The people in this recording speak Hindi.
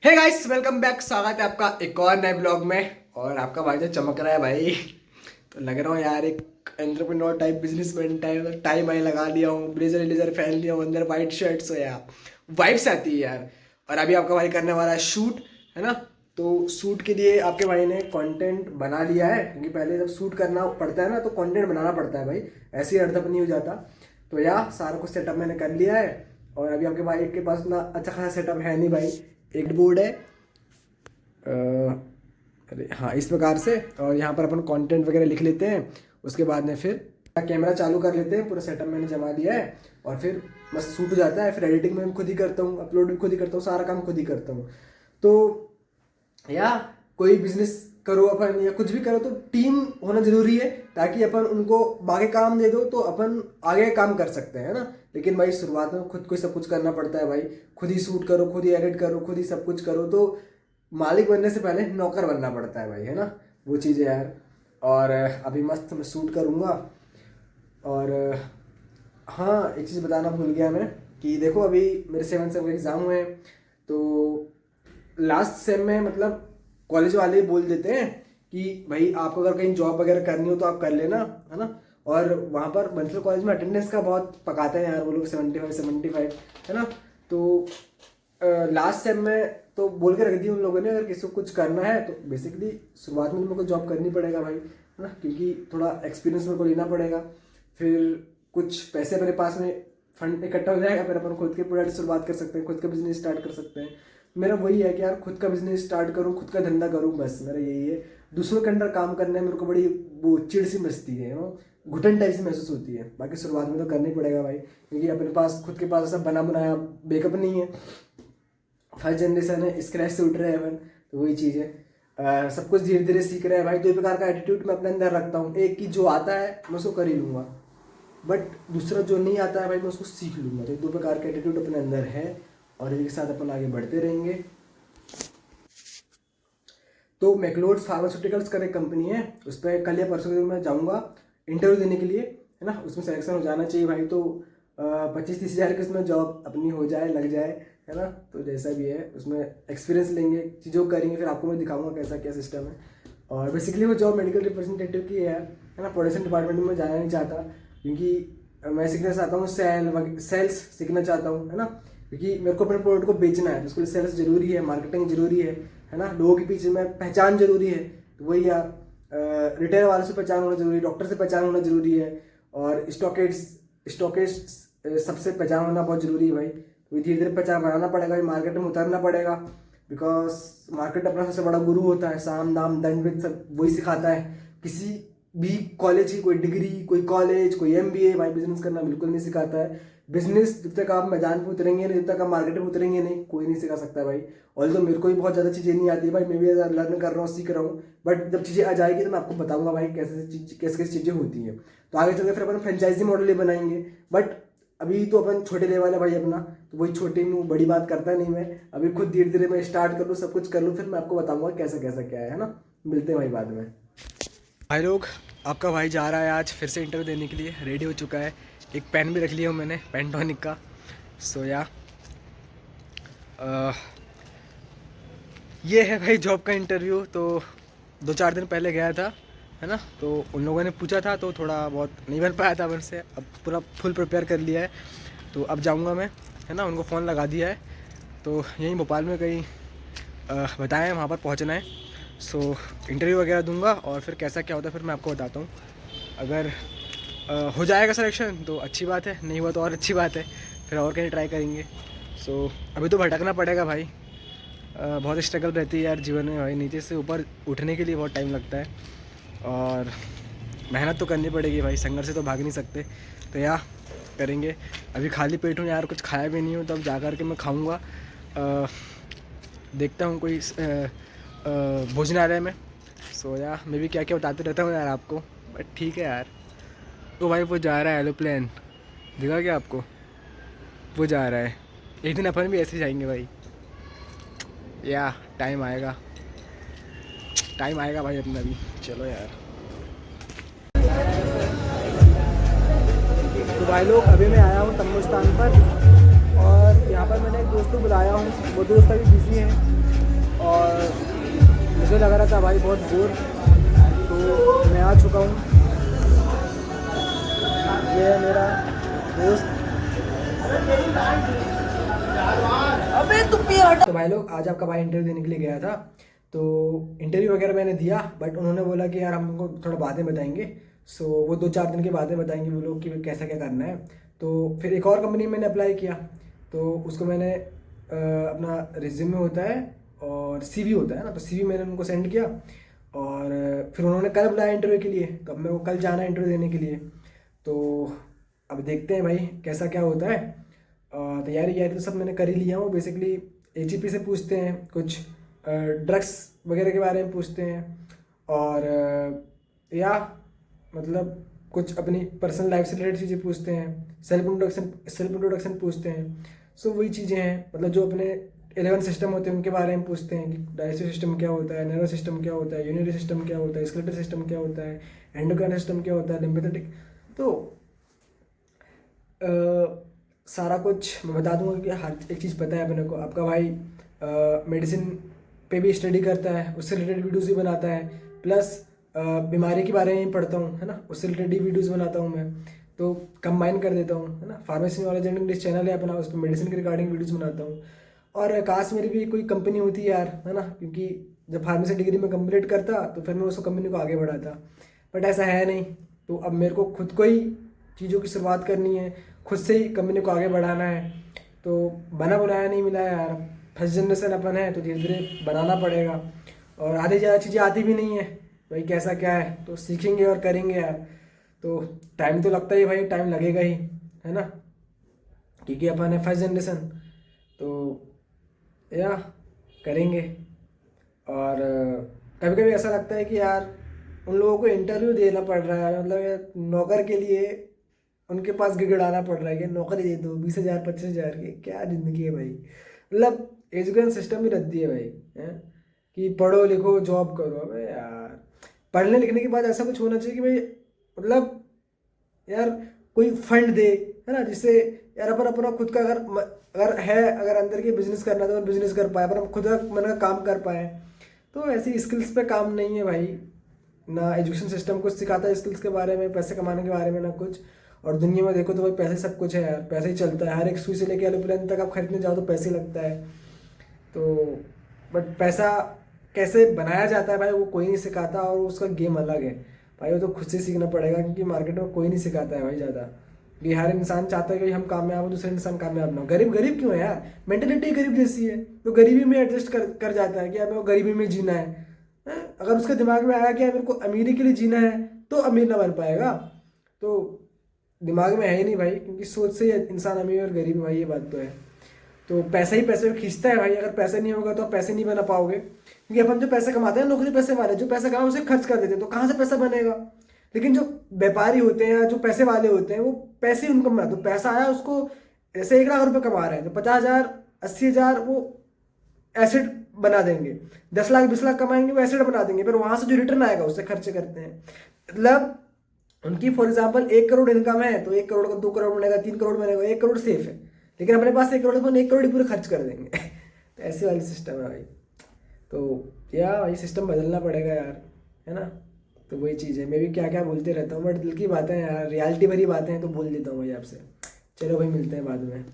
Hey guys, welcome back. स्वागत है आपका एक और नए ब्लॉग में। और आपका भाई जो चमक रहा है भाई, तो लग रहा हूँ यार एक entrepreneur type, businessman type. Tie वाई लगा लिया हूँ, ब्लेजर ब्लेजर पहन लिया हूँ, अंदर वाइट शर्ट। सो यार वाइब्स आती है यार। और अभी आपका भाई करने वाला है शूट, है ना। तो शूट के लिए आपके भाई ने कंटेंट बना लिया है, क्योंकि पहले जब शूट करना पड़ता है ना तो कंटेंट बनाना पड़ता है भाई, ऐसे ही अर्धप नहीं हो जाता। तो यार सारा कुछ सेटअप मैंने कर लिया है। और अभी आपके भाई के पास ना अच्छा खासा सेटअप है नहीं भाई। एक बोर्ड है, अरे हाँ, इस प्रकार से। और यहाँ पर अपन कंटेंट वगैरह लिख लेते हैं। उसके बाद में फिर कैमरा चालू कर लेते हैं। पूरा सेटअप मैंने जमा दिया है और फिर बस शूट हो जाता है। फिर एडिटिंग में खुद ही करता हूँ, अपलोड भी खुद ही करता हूँ, सारा काम खुद ही करता हूँ। तो या कोई बिजनेस करो अपन या कुछ भी करो तो टीम होना जरूरी है, ताकि अपन उनको बाकी काम दे दो तो अपन आगे काम कर सकते हैं, है ना। लेकिन भाई शुरुआत में खुद को ही सब कुछ करना पड़ता है भाई। खुद ही शूट करो, खुद ही एडिट करो, खुद ही सब कुछ करो। तो मालिक बनने से पहले नौकर बनना पड़ता है भाई, है ना। वो चीज़ है यार। और अभी मस्त मैं शूट करूँगा। और हाँ, एक चीज़ बताना भूल गया मैं कि देखो अभी मेरे 7 सेम एग्ज़ाम हुए हैं। तो लास्ट सेम में मतलब कॉलेज वाले बोल देते हैं कि भाई आपको अगर कहीं जॉब वगैरह करनी हो तो आप कर लेना, है ना। और वहाँ पर बंसल कॉलेज में अटेंडेंस का बहुत पकाते हैं यार वो लोग, 75 है ना। तो लास्ट सेम में तो बोल के रख दी उन लोगों ने, अगर किसी को कुछ करना है तो बेसिकली शुरुआत में तो मेरे को जॉब करनी पड़ेगा भाई, है ना। क्योंकि थोड़ा एक्सपीरियंस मेरे को लेना पड़ेगा। फिर कुछ पैसे मेरे पास में फंड इकट्ठा हो जाएगा, फिर अपन खुद के प्रोडक्ट शुरुआत कर सकते हैं, खुद का बिजनेस स्टार्ट कर सकते हैं। मेरा वही है कि यार खुद का बिजनेस स्टार्ट करूँ, खुद का धंधा करूँ, बस मेरा यही है। दूसरों के अंडर काम करने में मेरे को बड़ी वो चिड़ सी मचती है, नो घुटन टाइप से महसूस होती है। बाकी शुरुआत में तो करना ही पड़ेगा भाई, क्योंकि अपने पास खुद के पास ऐसा बना बनाया बेकअप नहीं है। फर्स्ट जनरेशन है, स्क्रैच से उठ रहे हैं अपन। तो वही चीज़ है। सब कुछ धीरे धीरे सीख रहे हैं भाई। दो प्रकार का एटीट्यूड मैं अपने अंदर रखता हूँ। एक कि जो आता है मैं उसको कर ही लूँगा, बट दूसरा जो नहीं आता है भाई मैं उसको सीख लूँगा। तो 2 प्रकार का एटीट्यूड अपने अंदर है और एक साथ अपन आगे बढ़ते रहेंगे। तो मैक्लोड्स फार्मास्यूटिकल्स का एक कंपनी है, उस पर कल या परसों के दिन मैं जाऊँगा इंटरव्यू देने के लिए, है ना। उसमें सिलेक्शन हो जाना चाहिए भाई। तो 25-30 हज़ार की उसमें जॉब अपनी हो जाए, लग जाए, है ना। तो जैसा भी है उसमें एक्सपीरियंस लेंगे, चीज़ों को करेंगे, फिर आपको मैं दिखाऊंगा कैसा क्या सिस्टम है। और बेसिकली वो जॉब मेडिकल रिप्रेजेंटेटिव की है ना। प्रोडक्शन डिपार्टमेंट में जाना नहीं चाहता, क्योंकि मैं सीखना चाहता हूँ सेल्स सीखना चाहता हूँ, है ना। क्योंकि मेरे को अपने प्रोडक्ट को बेचना है तो उसके लिए सेल्स जरूरी है, मार्केटिंग जरूरी है ना। लोगों के पीछे में पहचान जरूरी है। तो वही यार, रिटेल वाले से पहचान होना जरूरी है, डॉक्टर से पहचान होना जरूरी है, और स्टॉकेस्ट सबसे पहचान होना बहुत जरूरी है भाई। तो धीरे धीरे पहचान बनाना पड़ेगा, मार्केट में उतरना पड़ेगा। बिकॉज मार्केट अपना सबसे बड़ा गुरु होता है, साम दाम दंड भेद सब वही सिखाता है। किसी भी कॉलेज की कोई डिग्री, कोई कॉलेज, कोई MBA भाई बिजनेस करना बिल्कुल नहीं सिखाता है। बिजनेस जब तक आप मैदान पे उतरेंगे नहीं, जब तक आप मार्केट में उतरेंगे नहीं, कोई नहीं सिखा सकता भाई। और तो मेरे को भी बहुत ज़्यादा चीज़ें नहीं आती भाई, मैं भी लर्न कर रहा हूँ, सीख रहा हूँ। बट जब चीज़ें आ जाएगी तो मैं आपको बताऊंगा भाई कैसे कैसे चीज़ें होती हैं। तो आगे चलकर फिर अपन फ्रेंचाइजी मॉडल ही बनाएंगे। बट अभी तो अपन छोटे लेवल है भाई अपना, तो वही छोटी मुँह बड़ी बात करता नहीं मैं। अभी खुद धीरे धीरे मैं स्टार्ट कर लूँ, सब कुछ कर लूँ, फिर मैं आपको बताऊँगा कैसा कैसा क्या है ना। मिलते हैं भाई बाद में। भाई लोग, आपका भाई जा रहा है आज फिर से इंटरव्यू देने के लिए, रेडी हो चुका है। एक पेन भी रख लिया हूँ मैंने, पेंटोनिक का। सो या ये है भाई जॉब का इंटरव्यू। तो 2-4 दिन पहले गया था, है ना। तो उन लोगों ने पूछा था तो थोड़ा बहुत नहीं बन पाया था मुझसे। अब पूरा फुल प्रिपेयर कर लिया है, तो अब जाऊंगा मैं, है ना। उनको फ़ोन लगा दिया है, तो यहीं भोपाल में कहीं बताएं वहाँ पर पहुँचना है। सो इंटरव्यू वगैरह दूंगा और फिर कैसा क्या होता है फिर मैं आपको बताता हूँ। अगर हो जाएगा सिलेक्शन तो अच्छी बात है, नहीं हुआ तो और अच्छी बात है, फिर और कहीं ट्राई करेंगे। सो अभी तो भटकना पड़ेगा भाई। बहुत स्ट्रगल रहती है यार जीवन में भाई, नीचे से ऊपर उठने के लिए बहुत टाइम लगता है और मेहनत तो करनी पड़ेगी भाई, संघर्ष से तो भाग नहीं सकते। तो यार करेंगे। अभी खाली पेट हूँ यार, कुछ खाया भी नहीं हूँ, तब जा कर के मैं खाऊँगा। देखता हूँ कोई भोजनालय में। सो यार मैं भी क्या क्या बताते रहता हूँ यार आपको, बट ठीक है यार। तो भाई वो जा रहा है एरोप्लेन, दिखा क्या आपको, वो जा रहा है। एक दिन अपन भी ऐसे जाएंगे भाई। या टाइम आएगा भाई अपना भी। चलो यार। तो भाई लोग, अभी मैं आया हूँ तम्बू स्थान पर, और यहाँ पर मैंने एक दोस्त को बुलाया हूँ। वो दोस्त अभी बिजी है, मुझे लग रहा था भाई बहुत बोर, तो मैं आ चुका हूँ। ये है मेरा दोस्त। अबे तू तो भाई लोग, आज आपका भाई इंटरव्यू देने के लिए गया था। तो इंटरव्यू वगैरह मैंने दिया, बट उन्होंने बोला कि यार हमको थोड़ा बातें बताएंगे। सो वो 2-4 दिन के बातें बताएंगे वो लोग कि कैसा क्या करना है। तो फिर एक और कंपनी में मैंने अप्लाई किया, तो उसको मैंने अपना रिज्यूमे होता है और सीवी होता है ना, तो सीवी मैंने उनको सेंड किया। और फिर उन्होंने कल बुलाया इंटरव्यू के लिए, तो अब मेरे को कल जाना है इंटरव्यू देने के लिए। तो अब देखते हैं भाई कैसा क्या होता है। तैयारी तो सब मैंने कर ही लिया हूँ। बेसिकली एजीपी से पूछते हैं, कुछ ड्रग्स वगैरह के बारे में पूछते हैं, और या मतलब कुछ अपनी पर्सनल लाइफ से रिलेटेड चीज़ें पूछते हैं, सेल्फ इंट्रोडक्शन पूछते हैं। सो वही चीज़ें हैं, मतलब जो अपने 11 सिस्टम होते हैं उनके बारे में पूछते हैं कि डाइजेस्टिव सिस्टम क्या होता है, नर्वस सिस्टम क्या होता है, यूरिनरी सिस्टम क्या होता है, स्केलेटल सिस्टम क्या होता है, एंडोक्राइन सिस्टम क्या होता है, लिम्फेटिक। तो सारा कुछ मैं बता दूंगा कि हर एक चीज़ पता है अपने को। आपका भाई मेडिसिन पे भी स्टडी करता है, उससे रिलेटेड वीडियोज़ भी बनाता है, प्लस बीमारी के बारे में ही पढ़ता हूँ, है ना, उससे रिलेटेड ही वीडियोज़ बनाता हूँ मैं। तो कंबाइन कर देता हूँ, है ना। Pharmacy knowledge and English channel है अपना, उस पर मेडिसिन के रिगार्डिंग वीडियोज़ बनाता हूँ। और काश मेरी भी कोई कंपनी होती यार, है ना, क्योंकि जब फार्मेसी डिग्री में कंप्लीट करता तो फिर मैं उस कंपनी को आगे बढ़ाता, बट ऐसा है नहीं। तो अब मेरे को खुद को ही चीज़ों की शुरुआत करनी है, खुद से ही कंपनी को आगे बढ़ाना है। तो बना बनाया नहीं मिला है यार, फर्स्ट जनरेशन अपन है, तो धीरे धीरे बनाना पड़ेगा। और आधी ज़्यादा चीज़ें आती भी नहीं है भाई, कैसा क्या है तो सीखेंगे और करेंगे यार। तो टाइम तो लगता ही भाई, टाइम लगेगा ही, है ना, क्योंकि अपन है फर्स्ट जनरेशन। तो या करेंगे। और कभी कभी ऐसा लगता है कि यार उन लोगों को इंटरव्यू देना पड़ रहा है, मतलब यार नौकर के लिए उनके पास गिड़गिड़ाना पड़ रहा है कि नौकरी दे दो 20,000 25,000 की। क्या ज़िंदगी है भाई, मतलब एजुकेशन सिस्टम ही रद्दी है भाई, है कि पढ़ो लिखो जॉब करो। अबे यार पढ़ने लिखने के बाद ऐसा कुछ होना चाहिए कि भाई मतलब यार कोई फंड दे, है ना, जिससे यार अपन अपना खुद का अगर अंदर के बिजनेस करना है तो बिजनेस कर पाए, अपन खुद का मन का काम कर पाए। तो ऐसी स्किल्स पे काम नहीं है भाई, ना एजुकेशन सिस्टम कुछ सिखाता है स्किल्स के बारे में, पैसे कमाने के बारे में ना कुछ। और दुनिया में देखो तो भाई पैसे सब कुछ है यार, पैसे ही चलता है। हर एक सुई से लेके एरोप्लेन तक आप खरीदने जाओ तो पैसे लगता है। तो बट पैसा कैसे बनाया जाता है भाई वो कोई नहीं सिखाता, और उसका गेम अलग है भाई, वो तो खुद से सीखना पड़ेगा, क्योंकि मार्केट में कोई नहीं सिखाता है भाई ज़्यादा। कि हर इंसान चाहता है कि हम कामयाब हो, दूसरे इंसान कामयाब ना हो। गरीब गरीब क्यों है यार, मेंटेलिटी गरीब जैसी है, तो गरीबी में एडजस्ट कर जाता है कि यार मेरे को गरीबी में जीना है। अगर उसके दिमाग में आया कि यार मेरे को अमीरी के लिए जीना है, तो अमीर ना बन पाएगा। तो दिमाग में है ही नहीं भाई, क्योंकि सोच से ही इंसान अमीर और गरीब भाई, ये बात तो है। तो पैसा ही पैसे को खींचता है भाई, अगर पैसे नहीं होगा तो आप पैसे नहीं बना पाओगे, क्योंकि अपन जो पैसे कमाते हैं नौकरी पैसे वाले, जो पैसा कमाए उसे खर्च कर देते हैं, तो कहाँ से पैसा बनेगा। लेकिन जो व्यापारी होते हैं या जो पैसे वाले होते हैं वो पैसे उनको बना, तो पैसा आया उसको, जैसे 1 लाख रुपए कमा रहे हैं तो 50,000 80,000 वो एसेट बना देंगे, 10 लाख 20 लाख कमाएंगे वो एसेट बना देंगे, फिर वहां से जो रिटर्न आएगा उससे खर्चे करते हैं। मतलब उनकी फॉर एग्जाम्पल 1 करोड़ इनकम है, तो 1 करोड़ का 2 करोड़ बनेगा, 3 करोड़ बनेगा, 1 करोड़ सेफ है। लेकिन अपने पास 1 करोड़ तो 1 करोड़ ही पूरे खर्च कर देंगे। तो ऐसे वाली सिस्टम है भाई। तो या भाई सिस्टम बदलना पड़ेगा यार, है ना। तो वही चीज़ है, मैं भी क्या क्या बोलते रहता हूँ, बट दिल की बातें यार, रियलिटी भरी बातें हैं तो बोल देता हूँ भाई आपसे। चलो भाई मिलते हैं बाद में।